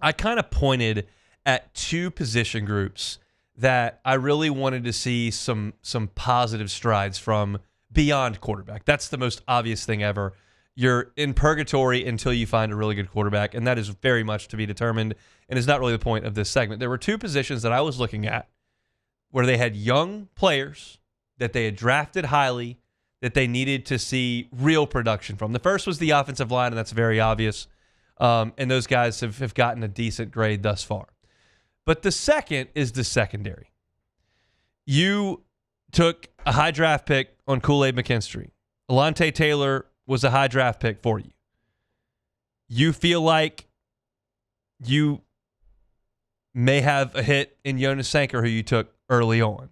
I kind of pointed at two position groups that I really wanted to see some positive strides from beyond quarterback. That's the most obvious thing ever. You're in purgatory until you find a really good quarterback, and that is very much to be determined and is not really the point of this segment. There were two positions that I was looking at where they had young players that they had drafted highly that they needed to see real production from. The first was the offensive line, and that's very obvious. And those guys have gotten a decent grade thus far. But the second is the secondary. You took a high draft pick on Kool-Aid McKinstry. Alontae Taylor was a high draft pick for you. You feel like you may have a hit in Jonas Sanker, who you took early on.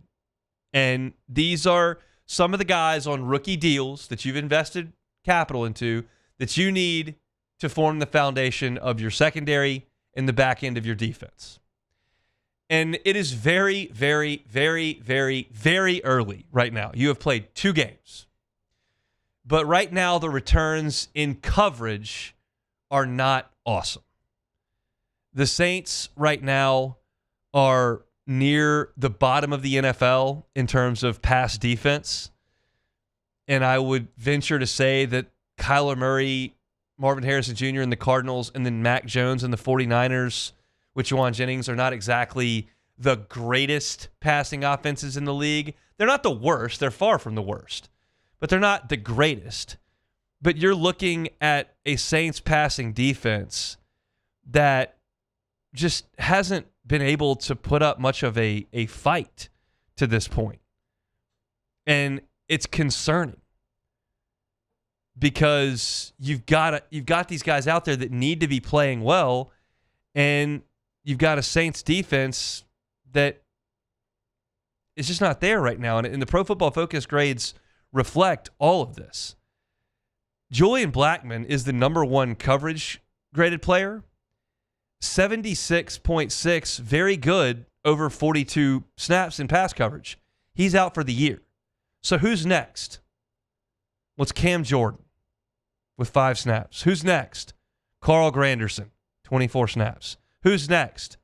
And these are some of the guys on rookie deals that you've invested capital into that you need to form the foundation of your secondary and the back end of your defense. And it is very, very, very, very, very early right now. You have played 2 games. But right now, the returns in coverage are not awesome. The Saints right now are near the bottom of the NFL in terms of pass defense. And I would venture to say that Kyler Murray, Marvin Harrison Jr. and the Cardinals, and then Mac Jones and the 49ers with Juwan Jennings are not exactly the greatest passing offenses in the league. They're not the worst. They're far from the worst. But they're not the greatest. But you're looking at a Saints passing defense that just hasn't been able to put up much of a fight to this point. And it's concerning because you've got these guys out there that need to be playing well, and you've got a Saints defense that is just not there right now. And the Pro Football Focus grades reflect all of this. Julian Blackmon is the number 1 coverage graded player. 76.6, very good over 42 snaps in pass coverage. He's out for the year. So who's next? Well, it's Cam Jordan with 5 snaps. Who's next? Carl Granderson, 24 snaps. Who's next?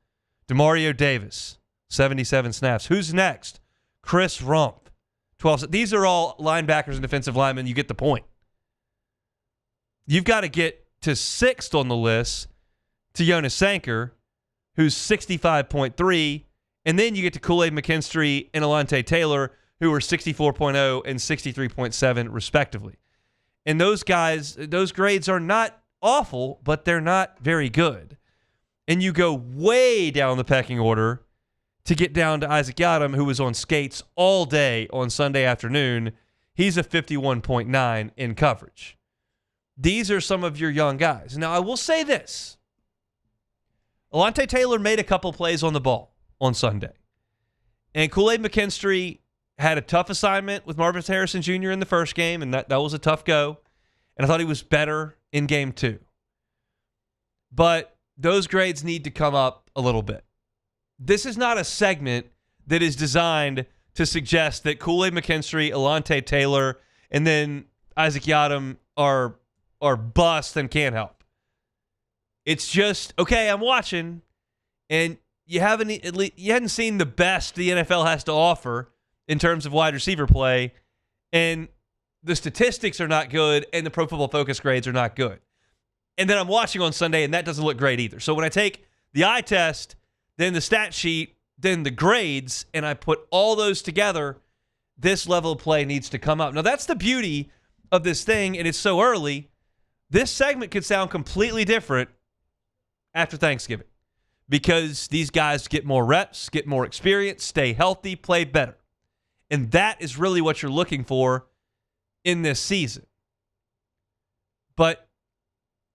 Demario Davis, 77 snaps. Who's next? Chris Rumph, 12. These are all linebackers and defensive linemen. You get the point. You've got to get to 6th on the list to Jonas Sanker, who's 65.3, and then you get to Kool-Aid McKinstry and Alontae Taylor, who are 64.0 and 63.7 respectively. And those guys, those grades are not awful, but they're not very good. And you go way down the pecking order to get down to Isaac Yiadom, who was on skates all day on Sunday afternoon. He's a 51.9 in coverage. These are some of your young guys. Now, I will say this. Alontae Taylor made a couple plays on the ball on Sunday. And Kool-Aid McKinstry had a tough assignment with Marvin Harrison Jr. in the first game, and that was a tough go. And I thought he was better in game 2. But those grades need to come up a little bit. This is not a segment that is designed to suggest that Kool-Aid McKinstry, Alontae Taylor, and then Isaac Yiadom are bust and can't help. It's just, okay, I'm watching, and you hadn't seen the best the NFL has to offer in terms of wide receiver play, and the statistics are not good, and the Pro Football Focus grades are not good. And then I'm watching on Sunday, and that doesn't look great either. So when I take the eye test, then the stat sheet, then the grades, and I put all those together, this level of play needs to come up. Now, that's the beauty of this thing, and it's so early. This segment could sound completely different after Thanksgiving because these guys get more reps, get more experience, stay healthy, play better. And that is really what you're looking for in this season. But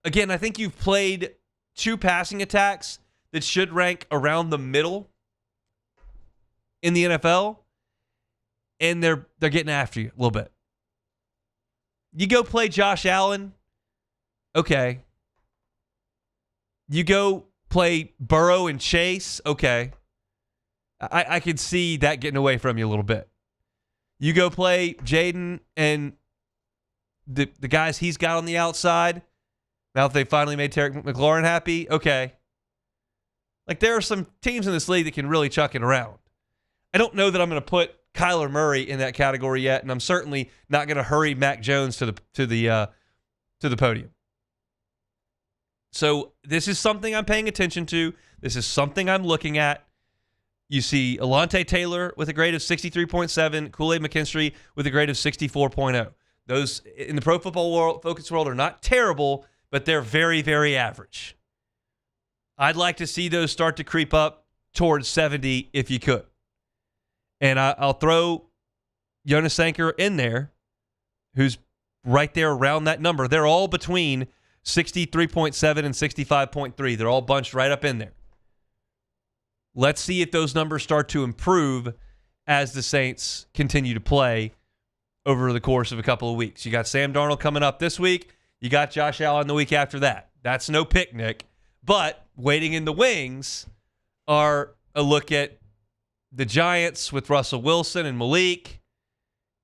again, I think you've played 2 passing attacks that should rank around the middle in the NFL, and they're getting after you a little bit. You go play Josh Allen, okay. You go play Burrow and Chase, okay. I could see that getting away from you a little bit. You go play Jaden and the guys he's got on the outside. Now, if they finally made Terry McLaurin happy, okay. Like, there are some teams in this league that can really chuck it around. I don't know that I'm going to put Kyler Murray in that category yet, and I'm certainly not going to hurry Mac Jones to the podium. So this is something I'm paying attention to. This is something I'm looking at. You see Alontae Taylor with a grade of 63.7, Kool-Aid McKinstry with a grade of 64.0. Those in the Pro Football Focus world are not terrible, but they're very, very average. I'd like to see those start to creep up towards 70 if you could. And I'll throw Jonas Sanker in there, who's right there around that number. They're all between 63.7 and 65.3. They're all bunched right up in there. Let's see if those numbers start to improve as the Saints continue to play over the course of a couple of weeks. You got Sam Darnold coming up this week. You got Josh Allen the week after that. That's no picnic. But waiting in the wings are a look at the Giants with Russell Wilson and Malik.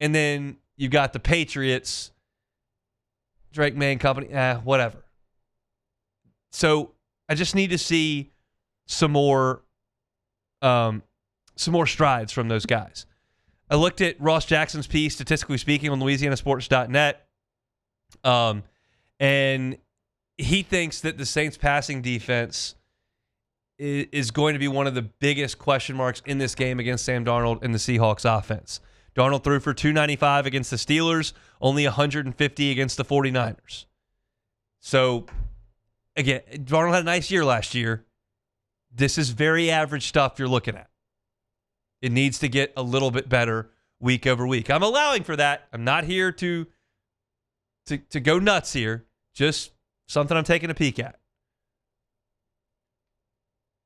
And then you got the Patriots, Drake May and company, whatever. So I just need to see some more strides from those guys. I looked at Ross Jackson's piece, statistically speaking, on LouisianaSports.net, and he thinks that the Saints' passing defense is going to be one of the biggest question marks in this game against Sam Darnold and the Seahawks offense. Darnold threw for 295 against the Steelers, only 150 against the 49ers. So, again, Darnold had a nice year last year. This is very average stuff you're looking at. It needs to get a little bit better week over week. I'm allowing for that. I'm not here to go nuts here. Just something I'm taking a peek at.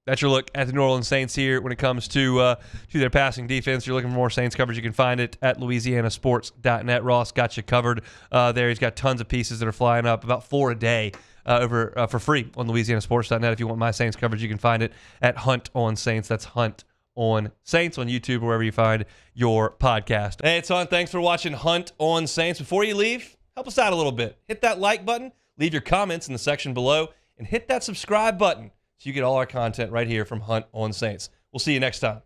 That's your look at the New Orleans Saints here when it comes to their passing defense. You're looking for more Saints coverage. You can find it at LouisianaSports.net. Ross got you covered there. He's got tons of pieces that are flying up, about 4 a day over for free on LouisianaSports.net. If you want my Saints coverage, you can find it at Hunt on Saints. That's Hunt on Saints on YouTube or wherever you find your podcast. Hey, it's Hunt. Thanks for watching Hunt on Saints. Before you leave, help us out a little bit. Hit that like button, leave your comments in the section below, and hit that subscribe button so you get all our content right here from Hunt on Saints. We'll see you next time.